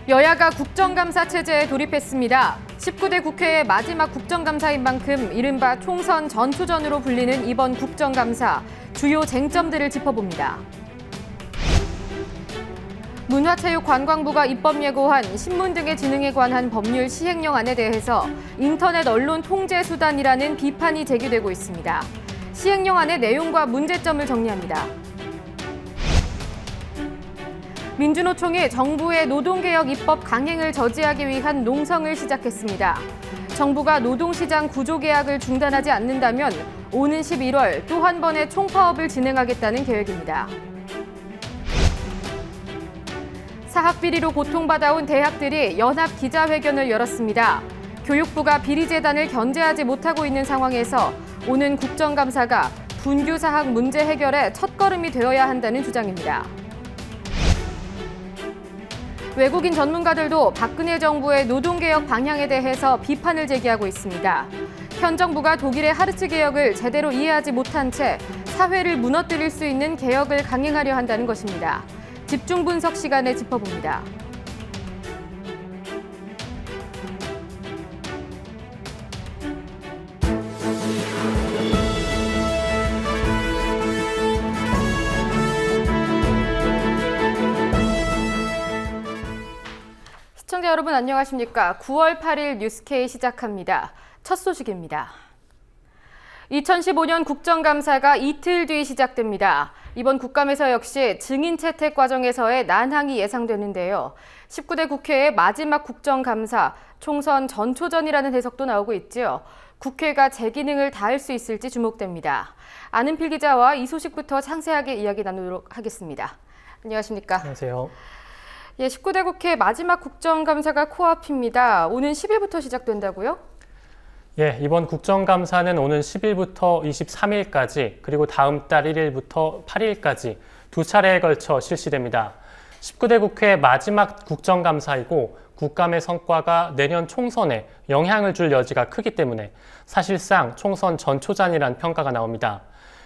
여야가 국정감사 체제에 돌입했습니다. 19대 국회의 마지막 국정감사인 만큼 이른바 총선 전초전으로 불리는 이번 국정감사, 주요 쟁점들을 짚어봅니다. 문화체육관광부가 입법 예고한 신문 등의 지능에 관한 법률 시행령안에 대해서 인터넷 언론 통제 수단이라는 비판이 제기되고 있습니다. 시행령안의 내용과 문제점을 정리합니다. 민주노총이 정부의 노동개혁 입법 강행을 저지하기 위한 농성을 시작했습니다. 정부가 노동시장 구조개혁을 중단하지 않는다면 오는 11월 또 한 번의 총파업을 진행하겠다는 계획입니다. 사학비리로 고통받아온 대학들이 연합 기자회견을 열었습니다. 교육부가 비리재단을 견제하지 못하고 있는 상황에서 오는 국정감사가 분규사학 문제 해결의 첫걸음이 되어야 한다는 주장입니다. 외국인 전문가들도 박근혜 정부의 노동개혁 방향에 대해서 비판을 제기하고 있습니다. 현 정부가 독일의 하르츠 개혁을 제대로 이해하지 못한 채 사회를 무너뜨릴 수 있는 개혁을 강행하려 한다는 것입니다. 집중 분석 시간에 짚어봅니다. 시청자 여러분 안녕하십니까? 9월 8일 뉴스K 시작합니다. 첫 소식입니다. 2015년 국정감사가 이틀 뒤 시작됩니다. 이번 국감에서 역시 증인 채택 과정에서의 난항이 예상되는데요. 19대 국회의 마지막 국정감사, 총선 전초전이라는 해석도 나오고 있죠. 국회가 제 기능을 다할 수 있을지 주목됩니다. 아는필 기자와 이 소식부터 상세하게 이야기 나누도록 하겠습니다. 안녕하십니까? 안녕하세요. 예, 19대 국회 마지막 국정감사가 코앞입니다. 오는 10일부터 시작된다고요? 예, 이번 국정감사는 오는 10일부터 23일까지 그리고 다음 달 1일부터 8일까지 두 차례에 걸쳐 실시됩니다. 19대 국회 마지막 국정감사이고 국감의 성과가 내년 총선에 영향을 줄 여지가 크기 때문에 사실상 총선 전초전이란 평가가 나옵니다.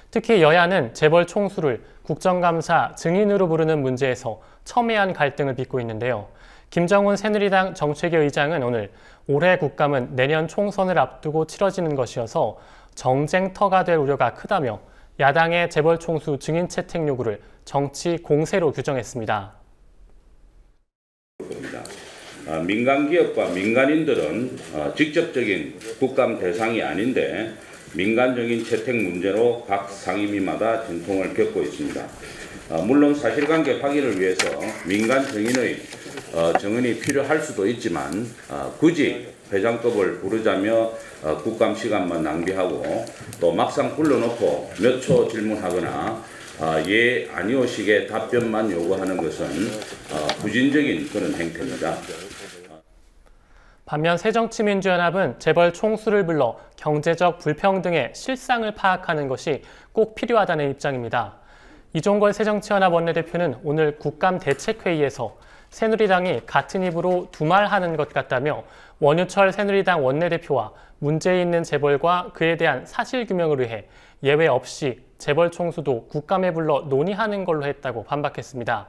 특히 여야는 재벌 총수를 국정감사 증인으로 부르는 문제에서 첨예한 갈등을 빚고 있는데요. 김정은 새누리당 정책위 의장은 오늘 올해 국감은 내년 총선을 앞두고 치러지는 것이어서 정쟁터가 될 우려가 크다며 야당의 재벌 총수 증인 채택 요구를 정치 공세로 규정했습니다. 민간 기업과 민간인들은 직접적인 국감 대상이 아닌데 민간 증인 채택 문제로 각 상임위마다 진통을 겪고 있습니다. 물론 사실관계 확인을 위해서 민간 증인의 증언이 필요할 수도 있지만 굳이 회장급을 부르자며 국감 시간만 낭비하고 또 막상 불러놓고 몇 초 질문하거나 예, 아니오식의 답변만 요구하는 것은 부진적인 그런 행태입니다. 반면 새정치민주연합은 재벌 총수를 불러 경제적 불평등의 실상을 파악하는 것이 꼭 필요하다는 입장입니다. 이종걸 새정치연합 원내대표는 오늘 국감 대책회의에서 새누리당이 같은 입으로 두말하는 것 같다며 원유철 새누리당 원내대표와 문제 있는 재벌과 그에 대한 사실규명을 위해 예외 없이 재벌 총수도 국감에 불러 논의하는 걸로 했다고 반박했습니다.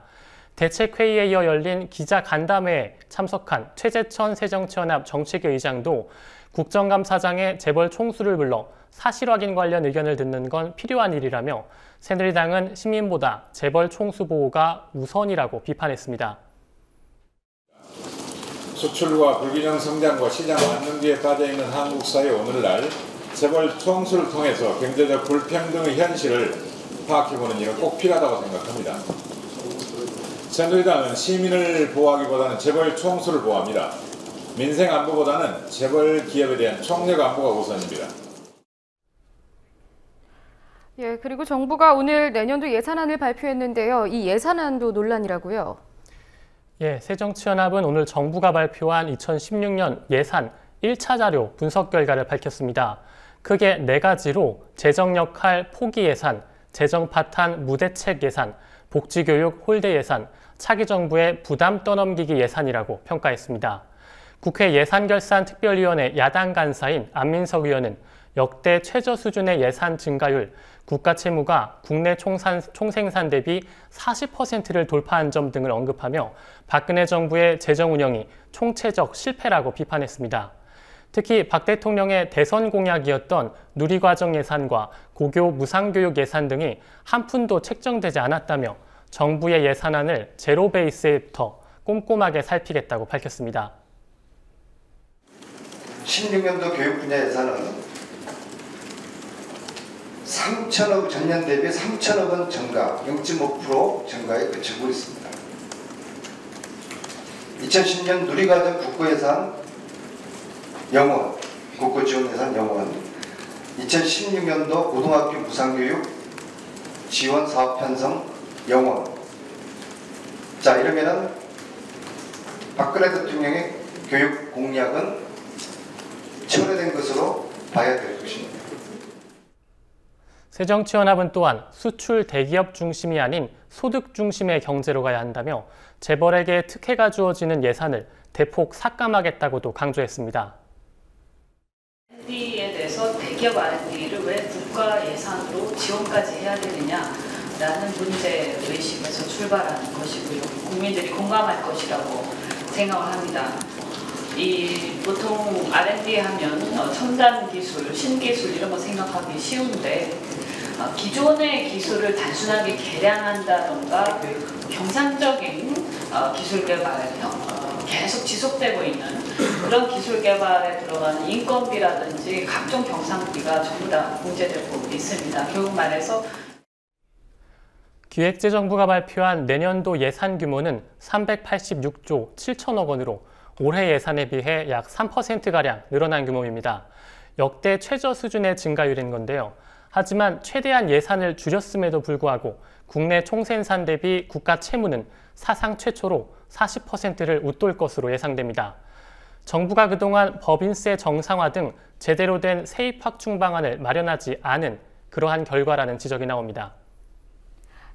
대책회의에 이어 열린 기자간담회에 참석한 최재천 새정치연합 정책위 의장도 국정감사장에 재벌 총수를 불러 사실 확인 관련 의견을 듣는 건 필요한 일이라며 새누리당은 시민보다 재벌 총수 보호가 우선이라고 비판했습니다. 수출과 불균형 성장과 시장 안정기에 빠져있는 한국 사회 오늘날 재벌 총수를 통해서 경제적 불평등의 현실을 파악해보는 일은 꼭 필요하다고 생각합니다. 새누리당은 시민을 보호하기보다는 재벌 총수를 보호합니다. 민생 안보보다는 재벌 기업에 대한 총력 안보가 우선입니다. 예, 그리고 정부가 오늘 내년도 예산안을 발표했는데요. 이 예산안도 논란이라고요? 예, 새정치연합은 오늘 정부가 발표한 2016년 예산 1차 자료 분석 결과를 밝혔습니다. 크게 4가지로 재정 역할 포기 예산, 재정 파탄 무대책 예산, 복지교육 홀대 예산, 차기 정부의 부담 떠넘기기 예산이라고 평가했습니다. 국회 예산결산특별위원회 야당 간사인 안민석 의원은 역대 최저 수준의 예산 증가율, 국가 채무가 국내 총생산 대비 40%를 돌파한 점 등을 언급하며 박근혜 정부의 재정 운영이 총체적 실패라고 비판했습니다. 특히 박 대통령의 대선 공약이었던 누리과정 예산과 고교 무상교육 예산 등이 한 푼도 책정되지 않았다며 정부의 예산안을 제로 베이스부터 꼼꼼하게 살피겠다고 밝혔습니다. 16년도 교육 분야 예산은 3천억 전년 대비 3천억 원 증가, 0.5% 증가에 그치고 있습니다. 2010년 누리과정 국고예산 0원, 국고지원예산 0원, 2016년도 고등학교 무상교육 지원 사업 편성 0원. 자, 이러면은 박근혜 대통령의 교육 공약은 철회된 것으로 봐야 될 것입니다. 새정치연합은 또한 수출 대기업 중심이 아닌 소득 중심의 경제로 가야 한다며 재벌에게 특혜가 주어지는 예산을 대폭 삭감하겠다고도 강조했습니다. R&D에 대해서 대기업 R&D를 왜 국가 예산으로 지원까지 해야 되느냐라는 문제의식에서 출발하는 것이고요. 국민들이 공감할 것이라고 생각을 합니다. 보통 R&D 하면 첨단 기술, 신기술 이런 거 생각하기 쉬운데 기존의 기술을 단순하게 개량한다던가 경상적인 기술 개발, 계속 지속되고 있는 그런 기술 개발에 들어가는 인건비라든지 각종 경상비가 전부 다 공제되고 있습니다. 결국 말해서 기획재정부가 발표한 내년도 예산 규모는 386조 7천억 원으로 올해 예산에 비해 약 3%가량 늘어난 규모입니다. 역대 최저 수준의 증가율인 건데요. 하지만 최대한 예산을 줄였음에도 불구하고 국내 총생산 대비 국가 채무는 사상 최초로 40%를 웃돌 것으로 예상됩니다. 정부가 그동안 법인세 정상화 등 제대로 된 세입 확충 방안을 마련하지 않은 그러한 결과라는 지적이 나옵니다.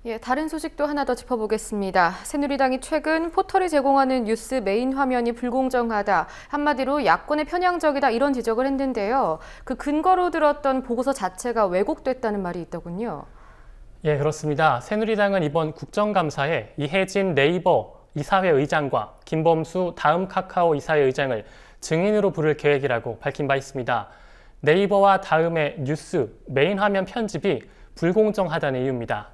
예, 다른 소식도 하나 더 짚어보겠습니다. 새누리당이 최근 포털이 제공하는 뉴스 메인 화면이 불공정하다, 한마디로 야권에 편향적이다 이런 지적을 했는데요. 그 근거로 들었던 보고서 자체가 왜곡됐다는 말이 있더군요. 예, 그렇습니다. 새누리당은 이번 국정감사에 이혜진 네이버 이사회 의장과 김범수 다음 카카오 이사회 의장을 증인으로 부를 계획이라고 밝힌 바 있습니다. 네이버와 다음의 뉴스 메인 화면 편집이 불공정하다는 이유입니다.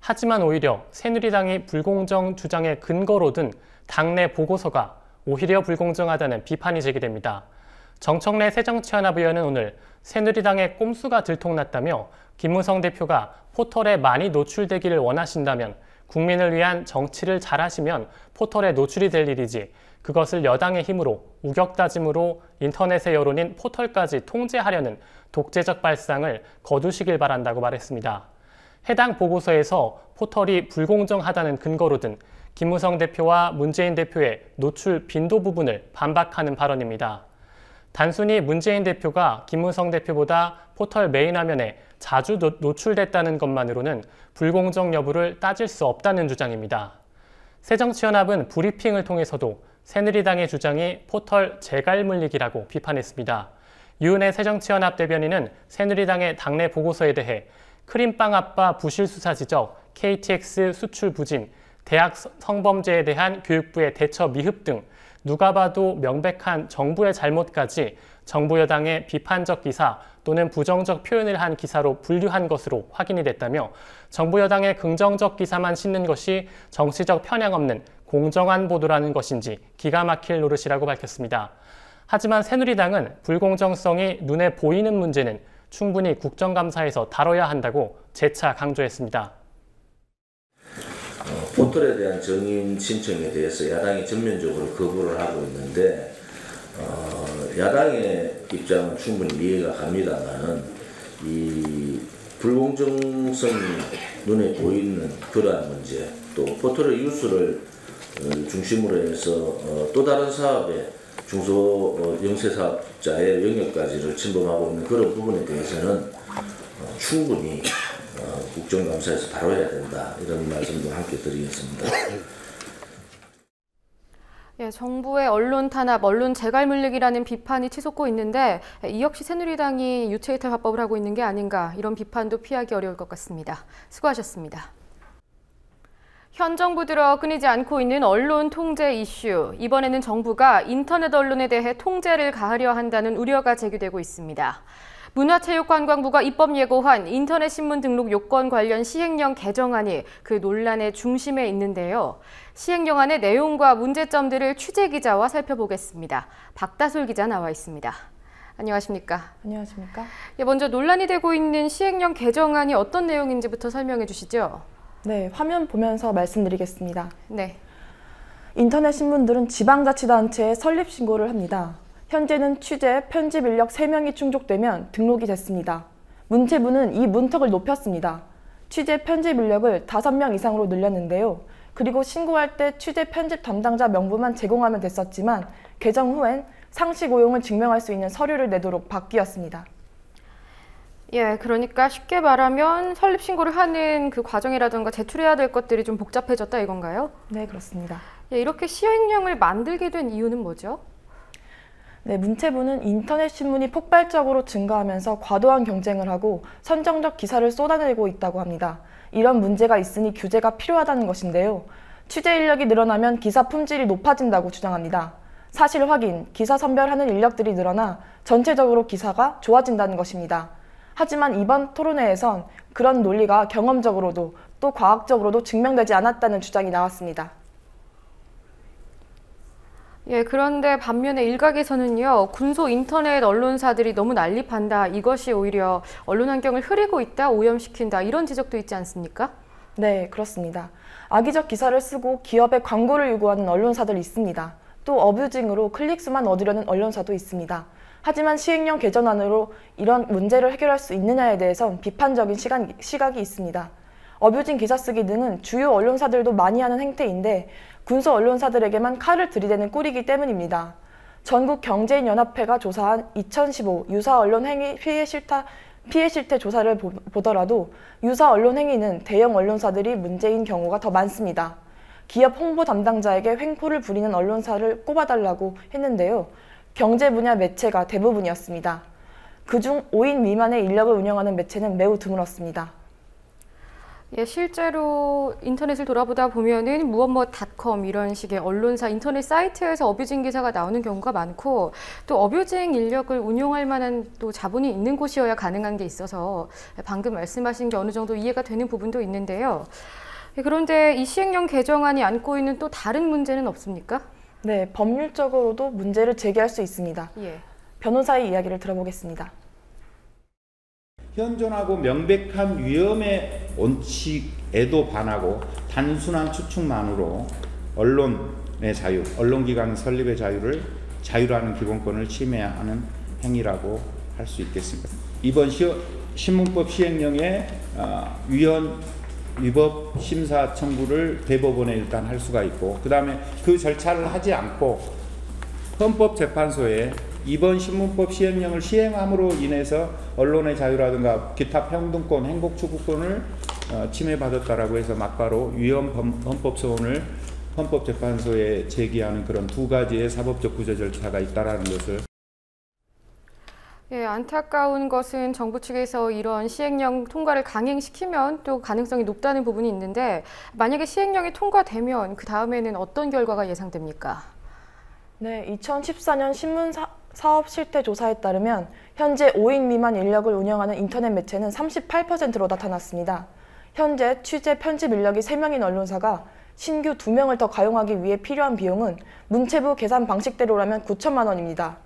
하지만 오히려 새누리당이 불공정 주장의 근거로 든 당내 보고서가 오히려 불공정하다는 비판이 제기됩니다. 정청래 새정치연합 의원은 오늘 새누리당의 꼼수가 들통났다며 김무성 대표가 포털에 많이 노출되기를 원하신다면 국민을 위한 정치를 잘하시면 포털에 노출이 될 일이지 그것을 여당의 힘으로 우격다짐으로 인터넷의 여론인 포털까지 통제하려는 독재적 발상을 거두시길 바란다고 말했습니다. 해당 보고서에서 포털이 불공정하다는 근거로 든 김무성 대표와 문재인 대표의 노출 빈도 부분을 반박하는 발언입니다. 단순히 문재인 대표가 김무성 대표보다 포털 메인 화면에 자주 노출됐다는 것만으로는 불공정 여부를 따질 수 없다는 주장입니다. 새정치연합은 브리핑을 통해서도 새누리당의 주장이 포털 재갈물리기라고 비판했습니다. 유은혜 새정치연합 대변인은 새누리당의 당내 보고서에 대해 크림빵 아빠 부실 수사 지적, KTX 수출 부진, 대학 성범죄에 대한 교육부의 대처 미흡 등 누가 봐도 명백한 정부의 잘못까지 정부 여당의 비판적 기사 또는 부정적 표현을 한 기사로 분류한 것으로 확인이 됐다며 정부 여당의 긍정적 기사만 싣는 것이 정치적 편향 없는 공정한 보도라는 것인지 기가 막힐 노릇이라고 밝혔습니다. 하지만 새누리당은 불공정성이 눈에 보이는 문제는 충분히 국정감사에서 다뤄야 한다고 재차 강조했습니다. 포털에 대한 정인 신청에 대해서 야당이 전면적으로 거부를 하고 있는데 야당의 입장은 충분히 이해가 갑니다만 이 불공정성이 눈에 보이는 그러한 문제 또 포털의 유수를 중심으로 해서 또 다른 사업에 중소 영세사업자의 영역까지를 침범하고 있는 그런 부분에 대해서는 충분히 국정감사에서 다뤄야 된다 이런 말씀도 함께 드리겠습니다. 예, 정부의 언론 탄압, 언론 재갈 물리기라는 비판이 치솟고 있는데 이 역시 새누리당이 유체이탈 화법을 하고 있는 게 아닌가 이런 비판도 피하기 어려울 것 같습니다. 수고하셨습니다. 현 정부 들어 끊이지 않고 있는 언론 통제 이슈. 이번에는 정부가 인터넷 언론에 대해 통제를 가하려 한다는 우려가 제기되고 있습니다. 문화체육관광부가 입법 예고한 인터넷 신문 등록 요건 관련 시행령 개정안이 그 논란의 중심에 있는데요. 시행령안의 내용과 문제점들을 취재 기자와 살펴보겠습니다. 박다솔 기자 나와 있습니다. 안녕하십니까? 안녕하십니까? 예, 먼저 논란이 되고 있는 시행령 개정안이 어떤 내용인지부터 설명해 주시죠. 네, 화면 보면서 말씀드리겠습니다. 네. 인터넷 신문들은 지방자치단체에 설립 신고를 합니다. 현재는 취재, 편집 인력 3명이 충족되면 등록이 됐습니다. 문체부는 이 문턱을 높였습니다. 취재, 편집 인력을 5명 이상으로 늘렸는데요. 그리고 신고할 때 취재, 편집 담당자 명부만 제공하면 됐었지만 개정 후엔 상시 고용을 증명할 수 있는 서류를 내도록 바뀌었습니다. 예, 그러니까 쉽게 말하면 설립 신고를 하는 그 과정이라든가 제출해야 될 것들이 좀 복잡해졌다 이건가요? 네, 그렇습니다. 예, 이렇게 시행령을 만들게 된 이유는 뭐죠? 네, 문체부는 인터넷 신문이 폭발적으로 증가하면서 과도한 경쟁을 하고 선정적 기사를 쏟아내고 있다고 합니다. 이런 문제가 있으니 규제가 필요하다는 것인데요. 취재 인력이 늘어나면 기사 품질이 높아진다고 주장합니다. 사실 확인, 기사 선별하는 인력들이 늘어나 전체적으로 기사가 좋아진다는 것입니다. 하지만 이번 토론회에선 그런 논리가 경험적으로도 또 과학적으로도 증명되지 않았다는 주장이 나왔습니다. 예, 그런데 반면에 일각에서는요, 군소 인터넷 언론사들이 너무 난립한다. 이것이 오히려 언론 환경을 흐리고 있다, 오염시킨다. 이런 지적도 있지 않습니까? 네, 그렇습니다. 악의적 기사를 쓰고 기업에 광고를 요구하는 언론사들이 있습니다. 또 어뷰징으로 클릭수만 얻으려는 언론사도 있습니다. 하지만 시행령 개정안으로 이런 문제를 해결할 수 있느냐에 대해선 비판적인 시각이 있습니다. 어뷰징 기사 쓰기 등은 주요 언론사들도 많이 하는 행태인데 군소 언론사들에게만 칼을 들이대는 꼴이기 때문입니다. 전국경제인연합회가 조사한 2015 유사 언론 행위 피해 실태 조사를 보더라도 유사 언론 행위는 대형 언론사들이 문제인 경우가 더 많습니다. 기업 홍보 담당자에게 횡포를 부리는 언론사를 꼽아달라고 했는데요. 경제 분야 매체가 대부분이었습니다. 그중 5인 미만의 인력을 운영하는 매체는 매우 드물었습니다. 예, 실제로 인터넷을 돌아보다 보면은 무엇무엇.com 이런 식의 언론사 인터넷 사이트에서 어뷰징 기사가 나오는 경우가 많고 또 어뷰징 인력을 운용할 만한 또 자본이 있는 곳이어야 가능한 게 있어서 방금 말씀하신 게 어느 정도 이해가 되는 부분도 있는데요. 예, 그런데 이 시행령 개정안이 안고 있는 또 다른 문제는 없습니까? 네, 법률적으로도 문제를 제기할 수 있습니다. 예. 변호사의 이야기를 들어보겠습니다. 현존하고 명백한 위험의 원칙에도 반하고 단순한 추측만으로 언론의 자유, 언론기관 설립의 자유를 자유라는 기본권을 침해하는 행위라고 할 수 있겠습니다. 이번 신문법 시행령에 위법 심사 청구를 대법원에 일단 할 수가 있고 그 다음에 그 절차를 하지 않고 헌법재판소에 이번 신문법 시행령을 시행함으로 인해서 언론의 자유라든가 기타 평등권, 행복추구권을 침해받았다라고 해서 막바로 위헌 헌법 소원을 헌법재판소에 제기하는 그런 두 가지의 사법적 구제 절차가 있다라는 것을. 예, 안타까운 것은 정부 측에서 이런 시행령 통과를 강행시키면 또 가능성이 높다는 부분이 있는데 만약에 시행령이 통과되면 그 다음에는 어떤 결과가 예상됩니까? 네, 2014년 신문 사업 실태 조사에 따르면 현재 5인 미만 인력을 운영하는 인터넷 매체는 38%로 나타났습니다. 현재 취재 편집 인력이 3명인 언론사가 신규 2명을 더 가용하기 위해 필요한 비용은 문체부 계산 방식대로라면 9천만 원입니다.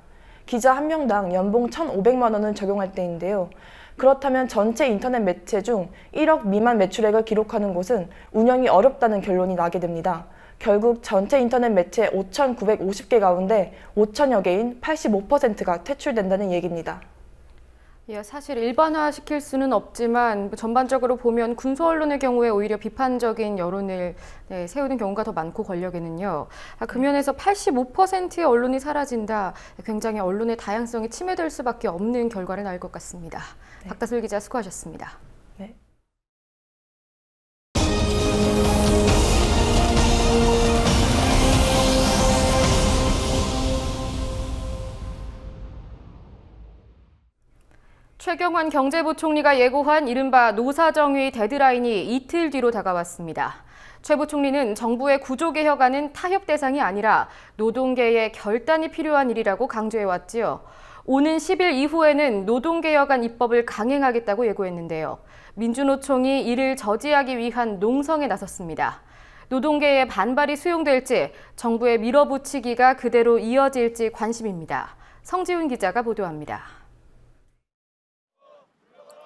기자 1명당 연봉 1,500만 원을 적용할 때인데요. 그렇다면 전체 인터넷 매체 중 1억 미만 매출액을 기록하는 곳은 운영이 어렵다는 결론이 나게 됩니다. 결국 전체 인터넷 매체 5,950개 가운데 5천여 개인 85%가 퇴출된다는 얘기입니다. 예, 사실 일반화시킬 수는 없지만 전반적으로 보면 군소 언론의 경우에 오히려 비판적인 여론을 세우는 경우가 더 많고 권력에는요. 그 면에서 85%의 언론이 사라진다. 굉장히 언론의 다양성이 침해될 수밖에 없는 결과를 낳을 것 같습니다. 네. 박다솔 기자 수고하셨습니다. 네. 최경환 경제부총리가 예고한 이른바 노사정의 데드라인이 이틀 뒤로 다가왔습니다. 최 부총리는 정부의 구조개혁안은 타협 대상이 아니라 노동계의 결단이 필요한 일이라고 강조해왔지요. 오는 10일 이후에는 노동개혁안 입법을 강행하겠다고 예고했는데요. 민주노총이 이를 저지하기 위한 농성에 나섰습니다. 노동계의 반발이 수용될지 정부의 밀어붙이기가 그대로 이어질지 관심입니다. 성지훈 기자가 보도합니다.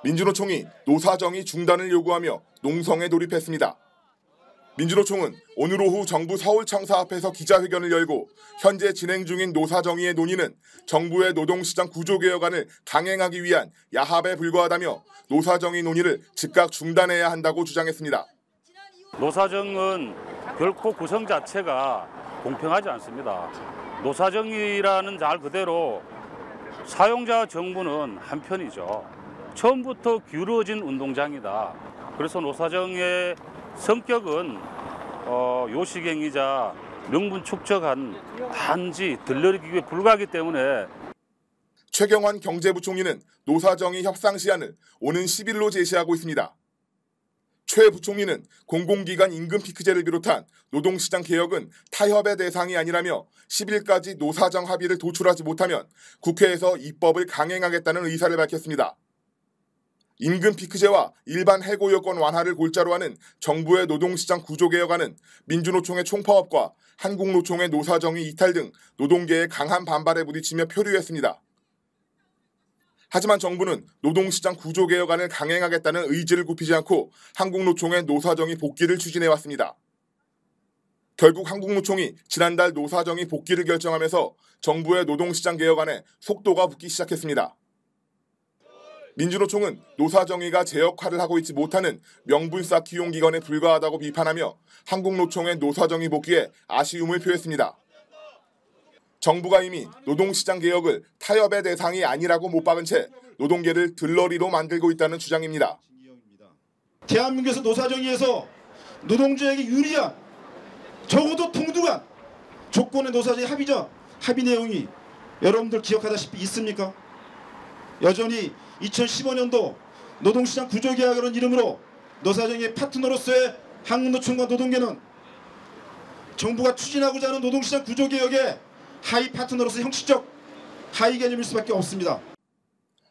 민주노총이 노사정의 중단을 요구하며 농성에 돌입했습니다. 민주노총은 오늘 오후 정부 서울청사 앞에서 기자회견을 열고 현재 진행 중인 노사정의의 논의는 정부의 노동시장 구조개혁안을 강행하기 위한 야합에 불과하다며 노사정의 논의를 즉각 중단해야 한다고 주장했습니다. 노사정은 결코 구성 자체가 공평하지 않습니다. 노사정의라는 말 그대로 사용자 정부는 한편이죠. 처음부터 기울어진 운동장이다. 그래서 노사정의 성격은 요식행위자 명분 축적한 단지 들러리기에 불과하기 때문에 최경환 경제부총리는 노사정의 협상 시한을 오는 10일로 제시하고 있습니다. 최 부총리는 공공기관 임금 피크제를 비롯한 노동시장 개혁은 타협의 대상이 아니라며 10일까지 노사정 합의를 도출하지 못하면 국회에서 입법을 강행하겠다는 의사를 밝혔습니다. 임금 피크제와 일반 해고 여건 완화를 골자로 하는 정부의 노동시장 구조개혁안은 민주노총의 총파업과 한국노총의 노사정의 이탈 등 노동계의 강한 반발에 부딪히며 표류했습니다. 하지만 정부는 노동시장 구조개혁안을 강행하겠다는 의지를 굽히지 않고 한국노총의 노사정의 복귀를 추진해왔습니다. 결국 한국노총이 지난달 노사정의 복귀를 결정하면서 정부의 노동시장 개혁안에 속도가 붙기 시작했습니다. 민주노총은 노사정의가 제 역할을 하고 있지 못하는 명분 쌓기 용 기관에 불과하다고 비판하며 한국노총의 노사정의 복귀에 아쉬움을 표했습니다. 정부가 이미 노동시장 개혁을 타협의 대상이 아니라고 못 박은 채 노동계를 들러리로 만들고 있다는 주장입니다. 대한민국에서 노사정의에서 노동자에게 유리한 적어도 동등한 조건의 노사정의 합의 내용이 여러분들 기억하다시피 있습니까? 여전히 2015년도 노동시장 구조개혁이라는 이름으로 노사정의 파트너로서의 한국노총과 노동계는 정부가 추진하고자 하는 노동시장 구조개혁의 하위 파트너로서 형식적 하위 개념일 수밖에 없습니다.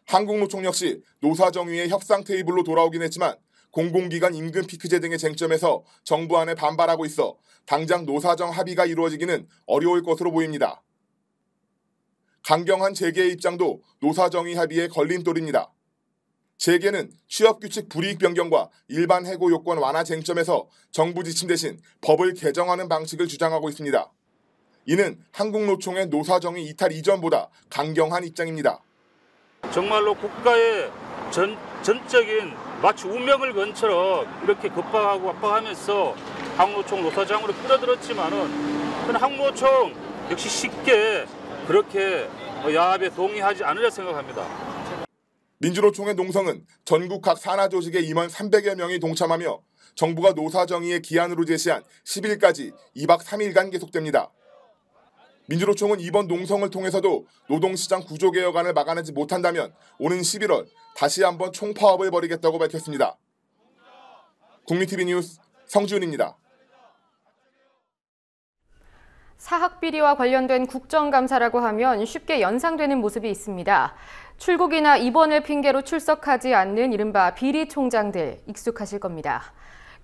한국노총 역시 노사정의의 협상 테이블로 돌아오긴 했지만 공공기관 임금 피크제 등의 쟁점에서 정부 안에 반발하고 있어 당장 노사정 합의가 이루어지기는 어려울 것으로 보입니다. 강경한 재계의 입장도 노사정의 합의의 걸림돌입니다. 재계는 취업규칙 불이익 변경과 일반 해고 요건 완화 쟁점에서 정부 지침 대신 법을 개정하는 방식을 주장하고 있습니다. 이는 한국노총의 노사정의 이탈 이전보다 강경한 입장입니다. 정말로 국가의 전적인 마치 운명을 건처럼 이렇게 급박하고 압박하면서 한국노총 노사장으로 끌어들였지만은 한국노총 역시 쉽게 그렇게 야합에 동의하지 않으려 생각합니다. 민주노총의 농성은 전국 각 산하 조직에 임원 300여 명이 동참하며 정부가 노사정의의 기한으로 제시한 10일까지 2박 3일간 계속됩니다. 민주노총은 이번 농성을 통해서도 노동시장 구조개혁안을 막아내지 못한다면 오는 11월 다시 한번 총파업을 벌이겠다고 밝혔습니다. 국민TV 뉴스 성지훈입니다. 사학비리와 관련된 국정감사라고 하면 쉽게 연상되는 모습이 있습니다. 출국이나 입원을 핑계로 출석하지 않는 이른바 비리총장들 익숙하실 겁니다.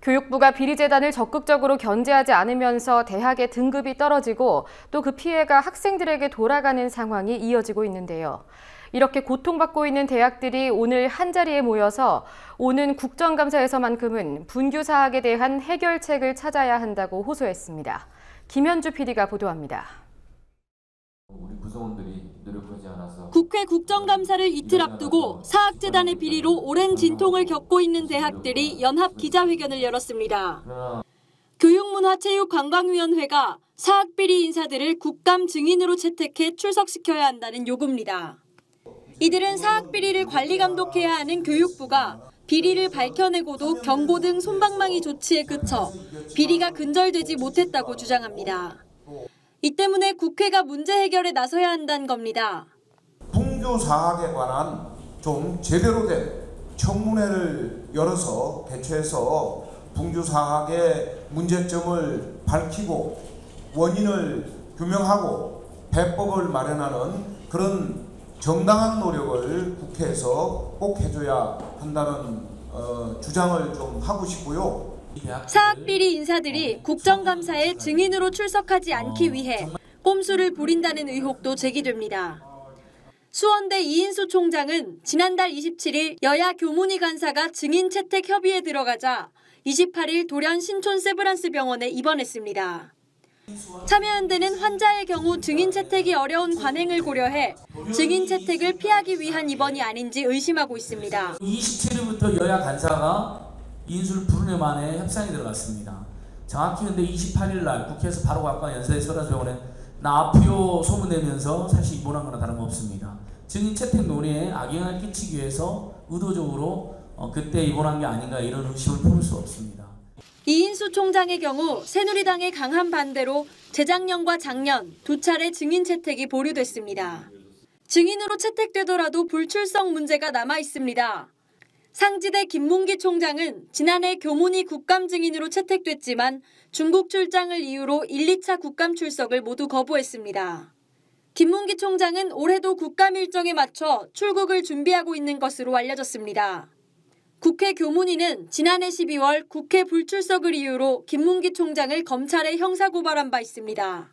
교육부가 비리재단을 적극적으로 견제하지 않으면서 대학의 등급이 떨어지고 또 그 피해가 학생들에게 돌아가는 상황이 이어지고 있는데요. 이렇게 고통받고 있는 대학들이 오늘 한자리에 모여서 오는 국정감사에서만큼은 분규 사학에 대한 해결책을 찾아야 한다고 호소했습니다. 김현주 PD가 보도합니다. 우리 구성원들이 노력하지 않아서 국회 국정감사를 이틀 앞두고 사학재단의 비리로 오랜 진통을 겪고 있는 대학들이 연합 기자회견을 열었습니다. 교육문화체육관광위원회가 사학비리 인사들을 국감 증인으로 채택해 출석시켜야 한다는 요구입니다. 이들은 사학비리를 관리감독해야 하는 교육부가 비리를 밝혀내고도 경고 등 솜방망이 조치에 그쳐 비리가 근절되지 못했다고 주장합니다. 이 때문에 국회가 문제 해결에 나서야 한다는 겁니다. 분규 사학에 관한 좀 제대로 된 청문회를 열어서 개최해서 풍주사학의 문제점을 밝히고 원인을 규명하고 배법을 마련하는 그런 정당한 노력을 국회에서 꼭 해줘야 한다는 주장을 좀 하고 싶고요. 사학비리 인사들이 국정감사에 증인으로 출석하지 않기 위해 꼼수를 부린다는 의혹도 제기됩니다. 수원대 이인수 총장은 지난달 27일 여야 교문위 간사가 증인 채택 협의에 들어가자 28일 돌연 신촌 세브란스 병원에 입원했습니다. 참여연대는 환자의 경우 증인 채택이 어려운 관행을 고려해 증인 채택을 피하기 위한 입원이 아닌지 의심하고 있습니다. 27일부터 여야 간사가 이인수를 부르는 만에 협상이 들어갔습니다. 정확히 근데 28일 날 국회에서 바로 가까운 연세대 세브란스병원에 나아프요 소문내면서 사실 입원한 거나 다름없습니다. 증인 채택 논의에 악영향을 끼치기 위해서 의도적으로 그때 입원한 게 아닌가 이런 의심을 품을 수 없습니다. 이인수 총장의 경우 새누리당의 강한 반대로 재작년과 작년 두 차례 증인 채택이 보류됐습니다. 증인으로 채택되더라도 불출석 문제가 남아 있습니다. 상지대 김문기 총장은 지난해 교문위 국감 증인으로 채택됐지만 중국 출장을 이유로 1, 2차 국감 출석을 모두 거부했습니다. 김문기 총장은 올해도 국감 일정에 맞춰 출국을 준비하고 있는 것으로 알려졌습니다. 국회 교문위는 지난해 12월 국회 불출석을 이유로 김문기 총장을 검찰에 형사고발한 바 있습니다.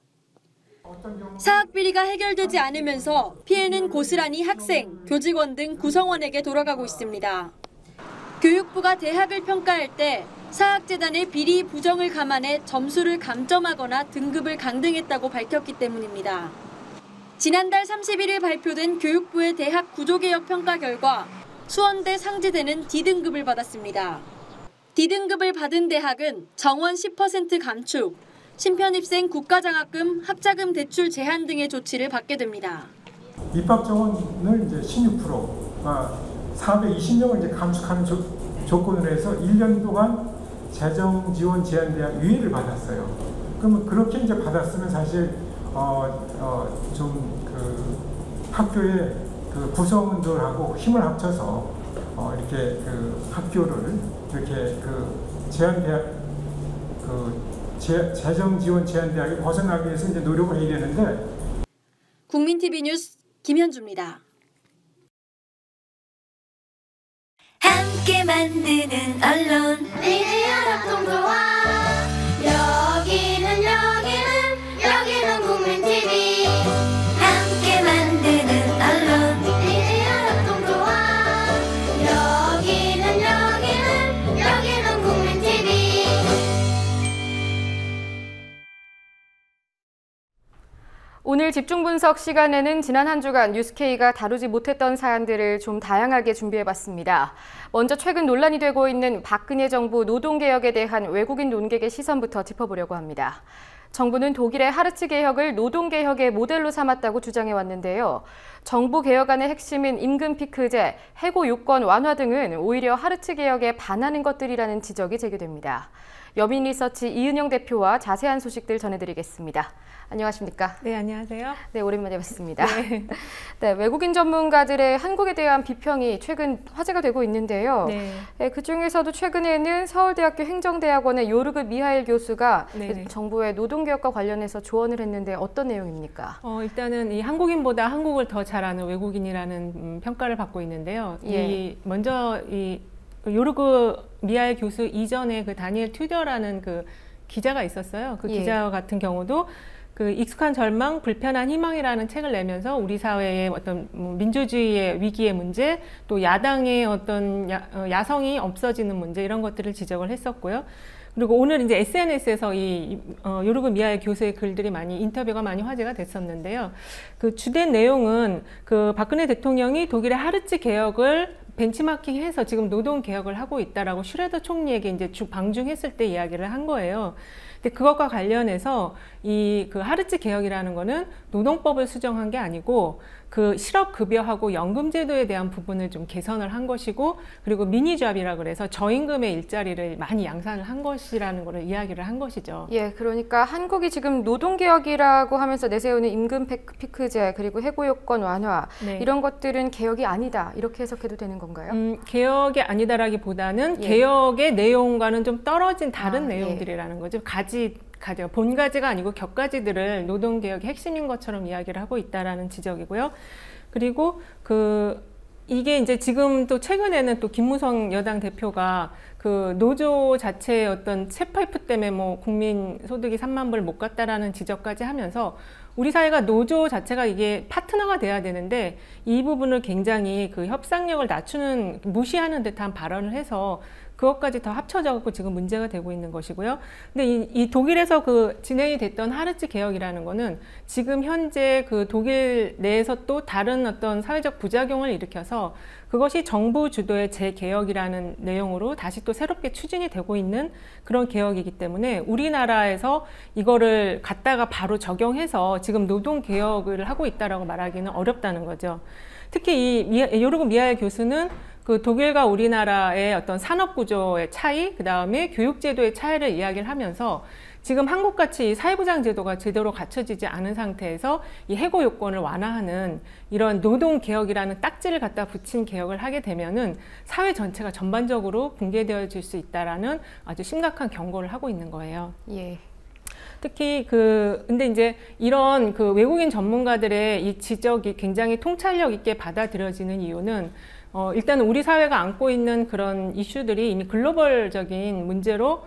사학비리가 해결되지 않으면서 피해는 고스란히 학생, 교직원 등 구성원에게 돌아가고 있습니다. 교육부가 대학을 평가할 때 사학재단의 비리 부정을 감안해 점수를 감점하거나 등급을 강등했다고 밝혔기 때문입니다. 지난달 31일 발표된 교육부의 대학 구조개혁 평가 결과 수원대 상지대는 D등급을 받았습니다. D등급을 받은 대학은 정원 10% 감축, 신편입생 국가장학금, 학자금 대출 제한 등의 조치를 받게 됩니다. 입학 정원을 이제 16%가 420명을 이제 감축하는 조건으로 해서 1년 동안 재정 지원 제한 대학 유예를 받았어요. 그러면 그렇게 이제 받았으면 사실 좀 그 학교의 그 구성원들하고 힘을 합쳐서 이렇게 그 학교를 이렇게 그 제한 대학 그 재정 지원 제한 대학에 벗어나기 위해서 이제 노력을 해야 되는데. 국민TV 뉴스 김현주입니다. 함께 만드는 언론 미디어 동서와 여기는 국민TV 함께 만드는 언론 미디어 동서와 여기는 국민TV. 오늘 집중 분석 시간에는 지난 한 주간 뉴스K가 다루지 못했던 사안들을 좀 다양하게 준비해봤습니다. 먼저 최근 논란이 되고 있는 박근혜 정부 노동개혁에 대한 외국인 논객의 시선부터 짚어보려고 합니다. 정부는 독일의 하르츠 개혁을 노동개혁의 모델로 삼았다고 주장해왔는데요. 정부 개혁안의 핵심인 임금 피크제, 해고 요건 완화 등은 오히려 하르츠 개혁에 반하는 것들이라는 지적이 제기됩니다. 여민리서치 이은영 대표와 자세한 소식들 전해드리겠습니다. 안녕하십니까? 네, 안녕하세요. 네, 오랜만에 뵙습니다. 네, 외국인 전문가들의 한국에 대한 비평이 최근 화제가 되고 있는데요. 네, 그중에서도 최근에는 서울대학교 행정대학원의 요르그 미하일 교수가 정부의 노동개혁과 관련해서 조언을 했는데 어떤 내용입니까? 일단은 이 한국인보다 한국을 더 잘하는 외국인이라는 평가를 받고 있는데요. 먼저 이 요르그 미하일 교수 이전에 그 다니엘 튜더라는 그 기자가 있었어요. 그 기자 같은 경우도 그 익숙한 절망, 불편한 희망이라는 책을 내면서 우리 사회의 어떤 민주주의의 위기의 문제, 또 야당의 어떤 야성이 없어지는 문제 이런 것들을 지적을 했었고요. 그리고 오늘 이제 SNS에서 이 요르그 미하일 교수의 글들이 인터뷰가 많이 화제가 됐었는데요. 그 주된 내용은 그 박근혜 대통령이 독일의 하르츠 개혁을 벤치마킹해서 지금 노동 개혁을 하고 있다라고 슈레더 총리에게 이제 방중했을 때 이야기를 한 거예요. 근데 그것과 관련해서 이 그 하르츠 개혁이라는 거는 노동법을 수정한 게 아니고 그 실업급여하고 연금제도에 대한 부분을 좀 개선을 한 것이고, 그리고 미니잡이라 그래서 저임금의 일자리를 많이 양산을 한 것이라는 것을 이야기를 한 것이죠. 예, 그러니까 한국이 지금 노동개혁이라고 하면서 내세우는 임금 피크제, 그리고 해고요건 완화, 네. 이런 것들은 개혁이 아니다, 이렇게 해석해도 되는 건가요? 개혁이 아니다라기보다는 예. 개혁의 내용과는 좀 떨어진 다른 내용들이라는 거죠. 본가지가 아니고 격가지들을 노동개혁의 핵심인 것처럼 이야기를 하고 있다라는 지적이고요. 그리고 이게 이제 지금 또 최근에는 또 김무성 여당 대표가 그 노조 자체의 어떤 쇠파이프 때문에 뭐 국민 소득이 3만 불 못 갔다라는 지적까지 하면서 우리 사회가 노조 자체가 이게 파트너가 돼야 되는데 이 부분을 굉장히 그 협상력을 낮추는, 무시하는 듯한 발언을 해서 그것까지 더 합쳐져 갖고 지금 문제가 되고 있는 것이고요. 근데 이 독일에서 그 진행이 됐던 하르츠 개혁이라는 거는 지금 현재 그 독일 내에서 또 다른 어떤 사회적 부작용을 일으켜서 그것이 정부 주도의 재개혁이라는 내용으로 다시 또 새롭게 추진이 되고 있는 그런 개혁이기 때문에 우리나라에서 이거를 갖다가 바로 적용해서 지금 노동개혁을 하고 있다라고 말하기는 어렵다는 거죠. 특히 이 요르그 미하엘 교수는 그 독일과 우리나라의 어떤 산업구조의 차이, 그 다음에 교육제도의 차이를 이야기를 하면서 지금 한국같이 사회보장제도가 제대로 갖춰지지 않은 상태에서 이 해고 요건을 완화하는 이런 노동개혁이라는 딱지를 갖다 붙인 개혁을 하게 되면은 사회 전체가 전반적으로 붕괴되어질 수 있다라는 아주 심각한 경고를 하고 있는 거예요. 예. 특히 근데 이제 이런 그 외국인 전문가들의 이 지적이 굉장히 통찰력 있게 받아들여지는 이유는 일단 우리 사회가 안고 있는 그런 이슈들이 이미 글로벌적인 문제로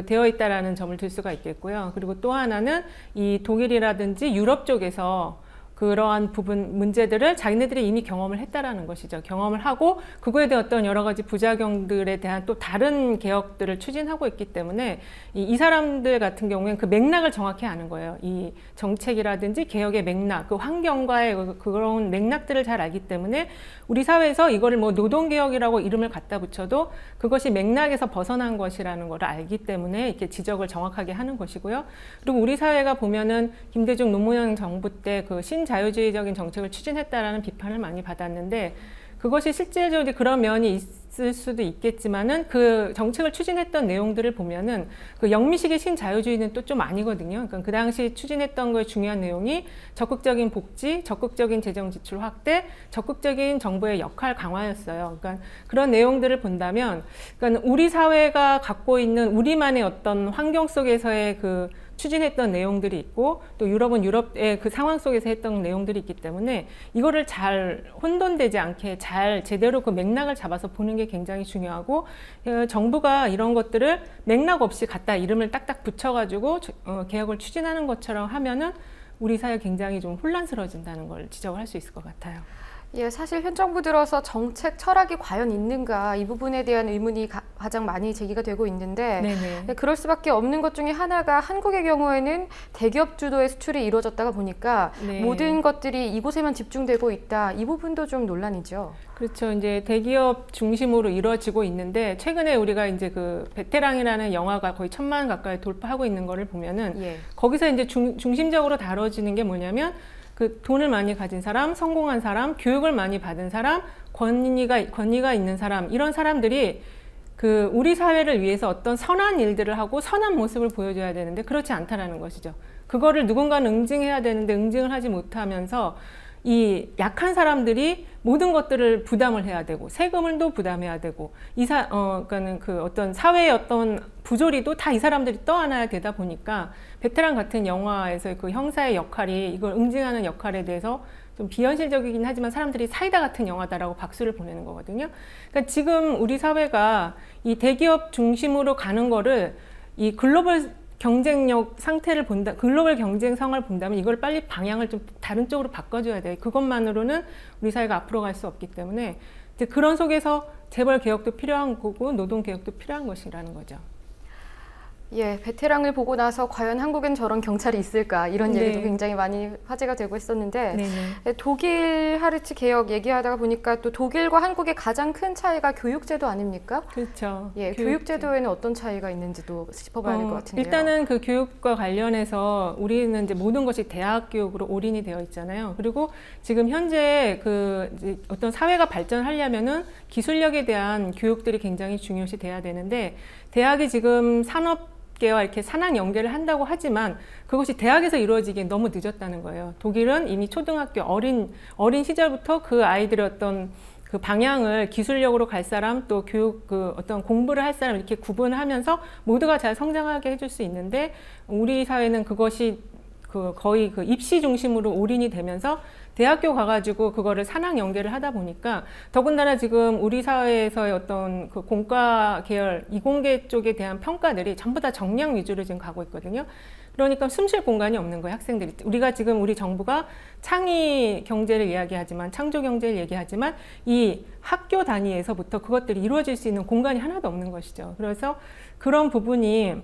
되어 있다라는 점을 들 수가 있겠고요. 그리고 또 하나는 이 독일이라든지 유럽 쪽에서 그러한 문제들을 자기네들이 이미 경험을 했다라는 것이죠. 경험을 하고 그거에 대한 어떤 여러 가지 부작용들에 대한 또 다른 개혁들을 추진하고 있기 때문에 이 사람들 같은 경우에는 그 맥락을 정확히 아는 거예요. 이 정책이라든지 개혁의 맥락, 그 환경과의 그런 맥락들을 잘 알기 때문에 우리 사회에서 이거를 뭐 노동개혁이라고 이름을 갖다 붙여도 그것이 맥락에서 벗어난 것이라는 걸 알기 때문에 이렇게 지적을 정확하게 하는 것이고요. 그리고 우리 사회가 보면은 김대중 노무현 정부 때 그 신자유주의적인 정책을 추진했다라는 비판을 많이 받았는데 그것이 실제적으로 그런 면이 있을 수도 있겠지만은 그 정책을 추진했던 내용들을 보면은 그 영미식의 신자유주의는 또 좀 아니거든요. 그러니까 그 당시 추진했던 거에 중요한 내용이 적극적인 복지, 적극적인 재정 지출 확대, 적극적인 정부의 역할 강화였어요. 그러니까 그런 내용들을 본다면, 그러니까 우리 사회가 갖고 있는 우리만의 어떤 환경 속에서의 그 추진했던 내용들이 있고 또 유럽은 유럽의 그 상황 속에서 했던 내용들이 있기 때문에 이거를 잘 혼돈되지 않게 잘 제대로 그 맥락을 잡아서 보는 게 굉장히 중요하고 정부가 이런 것들을 맥락 없이 갖다 이름을 딱딱 붙여가지고 개혁을 추진하는 것처럼 하면은 우리 사회 굉장히 좀 혼란스러워진다는 걸 지적을 할 수 있을 것 같아요. 예, 사실 현 정부 들어서 정책 철학이 과연 있는가 이 부분에 대한 의문이 가장 많이 제기가 되고 있는데 네네. 그럴 수밖에 없는 것 중에 하나가 한국의 경우에는 대기업 주도의 수출이 이루어졌다가 보니까 네. 모든 것들이 이곳에만 집중되고 있다. 이 부분도 좀 논란이죠. 그렇죠. 이제 대기업 중심으로 이루어지고 있는데 최근에 우리가 이제 그 베테랑이라는 영화가 거의 1000만 가까이 돌파하고 있는 거를 보면은 거기서 이제 중심적으로 다뤄지는 게 뭐냐면 그 돈을 많이 가진 사람, 성공한 사람, 교육을 많이 받은 사람, 권위가 있는 사람, 이런 사람들이 그 우리 사회를 위해서 어떤 선한 일들을 하고 선한 모습을 보여줘야 되는데 그렇지 않다라는 것이죠. 그거를 누군가는 응징해야 되는데 응징을 하지 못하면서 이 약한 사람들이 모든 것들을 부담을 해야 되고 세금을 또 부담해야 되고 그러니까는 그 어떤 사회의 어떤 부조리도 다 이 사람들이 떠안아야 되다 보니까 베테랑 같은 영화에서 그 형사의 역할이 이걸 응징하는 역할에 대해서 좀 비현실적이긴 하지만 사람들이 사이다 같은 영화다라고 박수를 보내는 거거든요. 그러니까 지금 우리 사회가 이 대기업 중심으로 가는 거를 이 글로벌 경쟁력 상태를 글로벌 경쟁성을 본다면 이걸 빨리 방향을 좀 다른 쪽으로 바꿔줘야 돼요. 그것만으로는 우리 사회가 앞으로 갈 수 없기 때문에 이제 그런 속에서 재벌 개혁도 필요한 거고 노동 개혁도 필요한 것이라는 거죠. 예, 베테랑을 보고 나서 과연 한국엔 저런 경찰이 있을까 이런 네. 얘기도 굉장히 많이 화제가 되고 있었는데 네네. 독일 하르츠 개혁 얘기하다가 보니까 또 독일과 한국의 가장 큰 차이가 교육제도 아닙니까? 그렇죠. 예, 교육제도에는 어떤 차이가 있는지도 짚어봐야 될 것 같은데요. 일단은 그 교육과 관련해서 우리는 이제 모든 것이 대학 교육으로 올인이 되어 있잖아요. 그리고 지금 현재 그 이제 어떤 사회가 발전하려면은 기술력에 대한 교육들이 굉장히 중요시 돼야 되는데 대학이 지금 산업계와 이렇게 산학 연계를 한다고 하지만 그것이 대학에서 이루어지기엔 너무 늦었다는 거예요. 독일은 이미 초등학교 어린 시절부터 그 아이들의 어떤 그 방향을 기술력으로 갈 사람 또 교육 그 어떤 공부를 할 사람 이렇게 구분하면서 모두가 잘 성장하게 해줄 수 있는데 우리 사회는 그것이 그 거의 그 입시 중심으로 올인이 되면서 대학교 가가지고 그거를 산학 연계를 하다 보니까 더군다나 지금 우리 사회에서의 어떤 그 공과 계열 이공계 쪽에 대한 평가들이 전부 다 정량 위주로 지금 가고 있거든요. 그러니까 숨 쉴 공간이 없는 거예요, 학생들이. 우리가 지금 우리 정부가 창의 경제를 이야기하지만 창조 경제를 얘기하지만 이 학교 단위에서부터 그것들이 이루어질 수 있는 공간이 하나도 없는 것이죠. 그래서 그런 부분이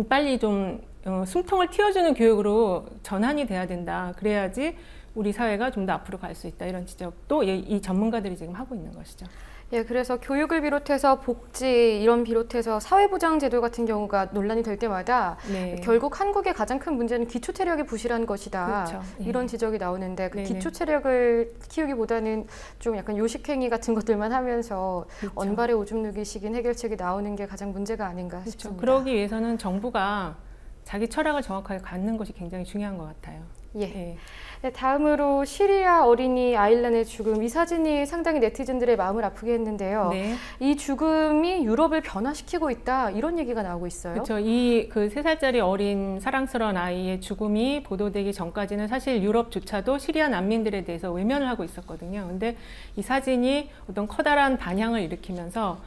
빨리 좀 숨통을 틔워주는 교육으로 전환이 돼야 된다. 그래야지 우리 사회가 좀 더 앞으로 갈 수 있다. 이런 지적도 이 전문가들이 지금 하고 있는 것이죠. 예, 그래서 교육을 비롯해서 복지 이런 비롯해서 사회보장제도 같은 경우가 논란이 될 때마다 네. 결국 한국의 가장 큰 문제는 기초체력이 부실한 것이다. 그렇죠. 이런 지적이 나오는데 그 네네. 기초체력을 키우기보다는 좀 약간 요식행위 같은 것들만 하면서 그렇죠. 언발에 오줌 누기식인 해결책이 나오는 게 가장 문제가 아닌가 그렇죠. 싶습니다. 그러기 위해서는 정부가 자기 철학을 정확하게 갖는 것이 굉장히 중요한 것 같아요. 예. 예. 네, 다음으로 시리아 어린이 아일란의 죽음. 이 사진이 상당히 네티즌들의 마음을 아프게 했는데요. 네. 이 죽음이 유럽을 변화시키고 있다. 이런 얘기가 나오고 있어요. 그렇죠. 이 그 3살짜리 어린 사랑스러운 아이의 죽음이 보도되기 전까지는 사실 유럽조차도 시리아 난민들에 대해서 외면을 하고 있었거든요. 근데 이 사진이 어떤 커다란 반향을 일으키면서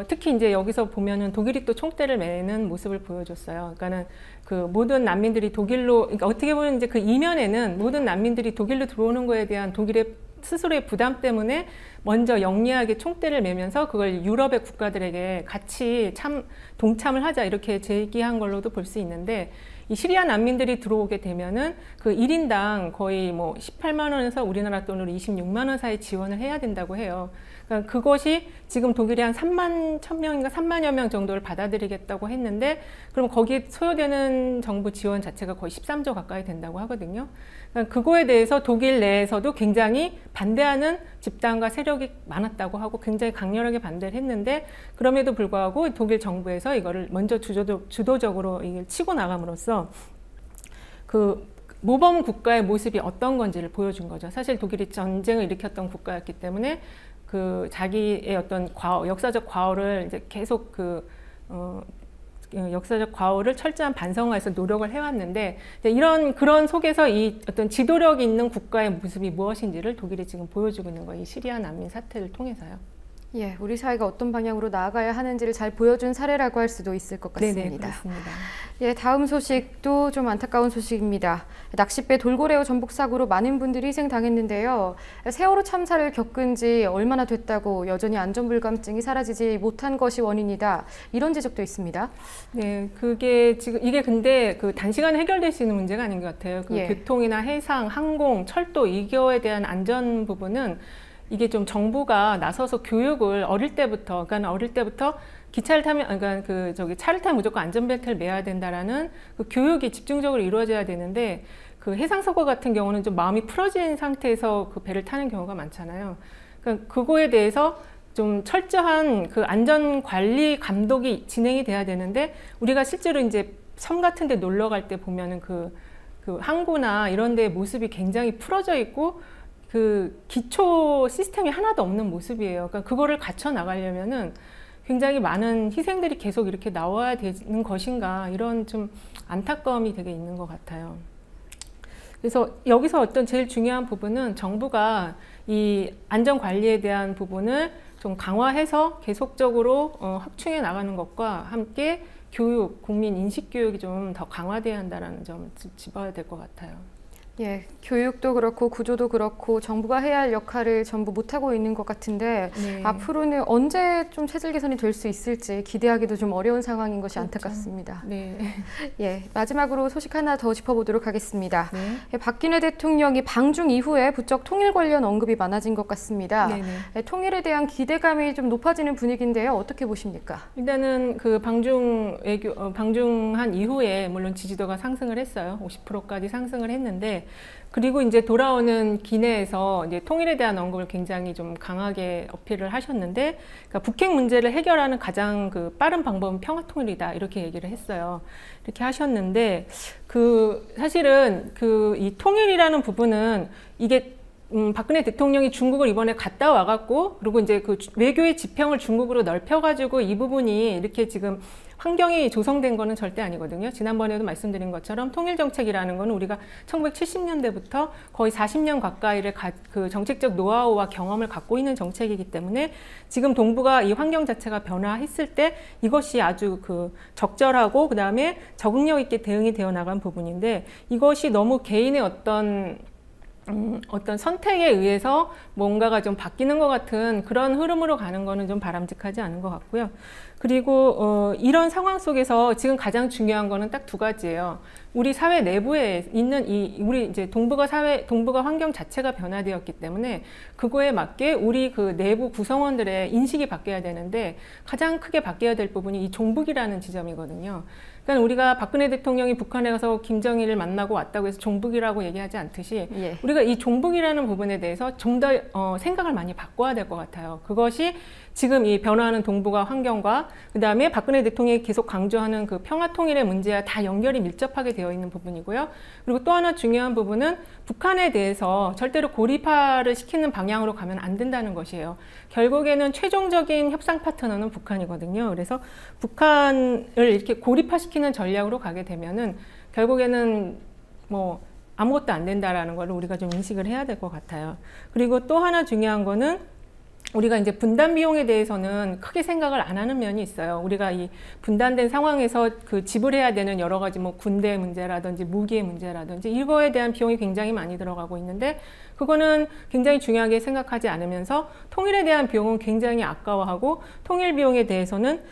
특히 이제 여기서 보면은 독일이 또 총대를 매는 모습을 보여줬어요. 그러니까는 그 모든 난민들이 독일로, 그러니까 어떻게 보면 이제 그 이면에는 모든 난민들이 독일로 들어오는 거에 대한 독일의 스스로의 부담 때문에 먼저 영리하게 총대를 매면서 그걸 유럽의 국가들에게 같이 동참을 하자 이렇게 제기한 걸로도 볼 수 있는데 이 시리아 난민들이 들어오게 되면은 그 1인당 거의 뭐 18만 원에서 우리나라 돈으로 26만 원 사이 지원을 해야 된다고 해요. 그러니까 그것이 지금 독일이 한 3만 1,000명인가 3만여 명 정도를 받아들이겠다고 했는데 그럼 거기에 소요되는 정부 지원 자체가 거의 13조 가까이 된다고 하거든요. 그러니까 그거에 대해서 독일 내에서도 굉장히 반대하는 집단과 세력이 많았다고 하고 굉장히 강렬하게 반대를 했는데 그럼에도 불구하고 독일 정부에서 이거를 먼저 주도적으로 이걸 치고 나감으로써 그 모범 국가의 모습이 어떤 건지를 보여준 거죠. 사실 독일이 전쟁을 일으켰던 국가였기 때문에 그 자기의 어떤 역사적 과오를 이제 계속 역사적 과오를 철저한 반성화해서 노력을 해왔는데 그런 속에서 이 어떤 지도력 있는 국가의 모습이 무엇인지를 독일이 지금 보여주고 있는 거예요. 이 시리아 난민 사태를 통해서요. 예, 우리 사회가 어떤 방향으로 나아가야 하는지를 잘 보여준 사례라고 할 수도 있을 것 같습니다. 네네, 그렇습니다. 예, 다음 소식도 좀 안타까운 소식입니다. 낚싯배 돌고래어 전복 사고로 많은 분들이 희생당했는데요. 세월호 참사를 겪은 지 얼마나 됐다고 여전히 안전불감증이 사라지지 못한 것이 원인이다. 이런 지적도 있습니다. 네, 이게 근데 그 단시간에 해결될 수 있는 문제가 아닌 것 같아요. 그 예. 교통이나 해상, 항공, 철도 이거에 대한 안전 부분은 이게 좀 정부가 나서서 교육을 어릴 때부터 기차를 타면, 그러니까 차를 타면 무조건 안전벨트를 매야 된다라는 그 교육이 집중적으로 이루어져야 되는데 그 해상사고 같은 경우는 좀 마음이 풀어진 상태에서 그 배를 타는 경우가 많잖아요. 그러니까 그거에 대해서 좀 철저한 그 안전관리 감독이 진행이 돼야 되는데 우리가 실제로 이제 섬 같은 데 놀러 갈 때 보면은 그 항구나 이런 데의 모습이 굉장히 풀어져 있고 그 기초 시스템이 하나도 없는 모습이에요. 그러니까 그거를 갖춰 나가려면은 굉장히 많은 희생들이 계속 이렇게 나와야 되는 것인가 이런 좀 안타까움이 되게 있는 것 같아요. 그래서 여기서 어떤 제일 중요한 부분은 정부가 이 안전관리에 대한 부분을 좀 강화해서 계속적으로 확충해 나가는 것과 함께 교육, 국민 인식 교육이 좀 더 강화돼야 한다는 점을 짚어야 될 것 같아요. 예, 교육도 그렇고 구조도 그렇고 정부가 해야 할 역할을 전부 못하고 있는 것 같은데 네. 앞으로는 언제 좀 체질 개선이 될 수 있을지 기대하기도 좀 어려운 상황인 것이 안타깝습니다. 네. 예, 마지막으로 소식 하나 더 짚어보도록 하겠습니다. 예, 박근혜 대통령이 방중 이후에 부쩍 통일 관련 언급이 많아진 것 같습니다. 예, 통일에 대한 기대감이 좀 높아지는 분위기인데요. 어떻게 보십니까? 일단은 그 방중한 이후에 물론 지지도가 상승을 했어요. 50%까지 상승을 했는데 그리고 이제 돌아오는 기내에서 이제 통일에 대한 언급을 굉장히 좀 강하게 어필을 하셨는데, 그러니까 북핵 문제를 해결하는 가장 그 빠른 방법은 평화통일이다 이렇게 얘기를 했어요. 이렇게 하셨는데 사실은 이 통일이라는 부분은 이게 박근혜 대통령이 중국을 이번에 갔다 와갖고 그리고 이제 그 외교의 지평을 중국으로 넓혀가지고 이 부분이 이렇게 지금 환경이 조성된 거는 절대 아니거든요. 지난번에도 말씀드린 것처럼 통일정책이라는 거는 우리가 1970년대부터 거의 40년 가까이를 그 정책적 노하우와 경험을 갖고 있는 정책이기 때문에 지금 동북아 이 환경 자체가 변화했을 때 이것이 아주 그 적절하고 그 다음에 적응력 있게 대응이 되어 나간 부분인데 이것이 너무 개인의 어떤 선택에 의해서 뭔가가 좀 바뀌는 것 같은 그런 흐름으로 가는 거는 좀 바람직하지 않은 것 같고요. 그리고 이런 상황 속에서 지금 가장 중요한 거는 딱 두 가지예요. 우리 사회 내부에 있는 우리 이제 동북아 환경 자체가 변화되었기 때문에 그거에 맞게 우리 그 내부 구성원들의 인식이 바뀌어야 되는데 가장 크게 바뀌어야 될 부분이 이 종북이라는 지점이거든요. 그러니까 우리가 박근혜 대통령이 북한에 가서 김정일을 만나고 왔다고 해서 종북이라고 얘기하지 않듯이 우리가 이 종북이라는 부분에 대해서 좀 더 생각을 많이 바꿔야 될 것 같아요. 그것이 지금 이 변화하는 동북아 환경과 그다음에 박근혜 대통령이 계속 강조하는 그 평화통일의 문제와 다 연결이 밀접하게 되어 있는 부분이고요. 그리고 또 하나 중요한 부분은 북한에 대해서 절대로 고립화를 시키는 방향으로 가면 안 된다는 것이에요. 결국에는 최종적인 협상 파트너는 북한이거든요. 그래서 북한을 이렇게 고립화시키는 전략으로 가게 되면은 결국에는 뭐 아무것도 안 된다라는 걸 우리가 좀 인식을 해야 될 것 같아요. 그리고 또 하나 중요한 거는 우리가 이제 분단 비용에 대해서는 크게 생각을 안 하는 면이 있어요. 우리가 이 분단된 상황에서 그 지불해야 되는 여러 가지 뭐 군대 문제라든지 무기의 문제라든지 이거에 대한 비용이 굉장히 많이 들어가고 있는데 그거는 굉장히 중요하게 생각하지 않으면서 통일에 대한 비용은 굉장히 아까워하고 통일 비용에 대해서는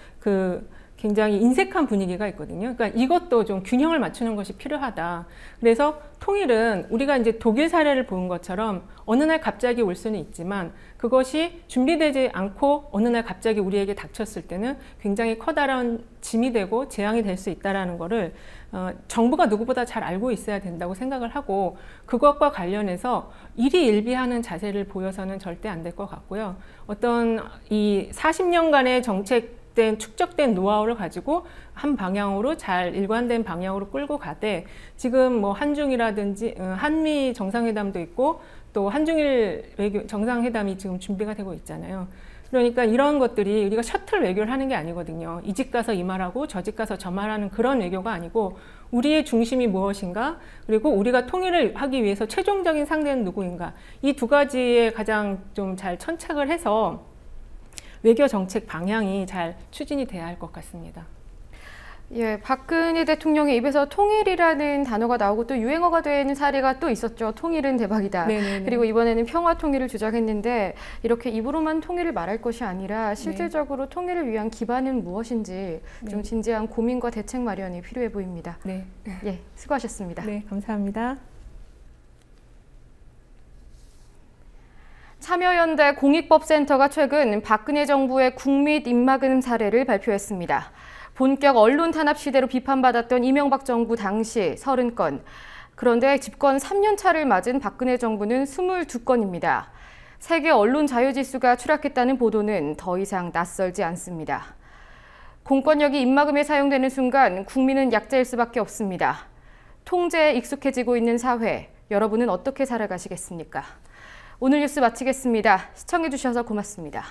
굉장히 인색한 분위기가 있거든요. 그러니까 이것도 좀 균형을 맞추는 것이 필요하다. 그래서 통일은 우리가 이제 독일 사례를 본 것처럼 어느 날 갑자기 올 수는 있지만 그것이 준비되지 않고 어느 날 갑자기 우리에게 닥쳤을 때는 굉장히 커다란 짐이 되고 재앙이 될 수 있다는 거를 정부가 누구보다 잘 알고 있어야 된다고 생각을 하고 그것과 관련해서 일희일비하는 자세를 보여서는 절대 안 될 것 같고요. 어떤 이 40년간의 축적된 노하우를 가지고 한 방향으로 잘 일관된 방향으로 끌고 가되 지금 뭐 한중이라든지 한미 정상회담도 있고 또 한중일 외교 정상회담이 지금 준비가 되고 있잖아요. 그러니까 이런 것들이 우리가 셔틀 외교를 하는 게 아니거든요. 이 집 가서 이 말하고 저 집 가서 저 말하는 그런 외교가 아니고 우리의 중심이 무엇인가 그리고 우리가 통일을 하기 위해서 최종적인 상대는 누구인가 이 두 가지에 가장 좀 잘 천착을 해서 외교 정책 방향이 잘 추진이 돼야 할 것 같습니다. 예, 박근혜 대통령의 입에서 통일이라는 단어가 나오고 또 유행어가 되는 사례가 또 있었죠. 통일은 대박이다. 네네네. 그리고 이번에는 평화 통일을 주장했는데 이렇게 입으로만 통일을 말할 것이 아니라 실질적으로 통일을 위한 기반은 무엇인지 좀 진지한 고민과 대책 마련이 필요해 보입니다. 네, 예, 수고하셨습니다. 네, 감사합니다. 참여연대 공익법센터가 최근 박근혜 정부의 국민 입막음 사례를 발표했습니다. 본격 언론 탄압 시대로 비판받았던 이명박 정부 당시 30건. 그런데 집권 3년 차를 맞은 박근혜 정부는 22건입니다. 세계 언론 자유 지수가 추락했다는 보도는 더 이상 낯설지 않습니다. 공권력이 입막음에 사용되는 순간 국민은 약자일 수밖에 없습니다. 통제에 익숙해지고 있는 사회, 여러분은 어떻게 살아가시겠습니까? 오늘 뉴스 마치겠습니다. 시청해주셔서 고맙습니다.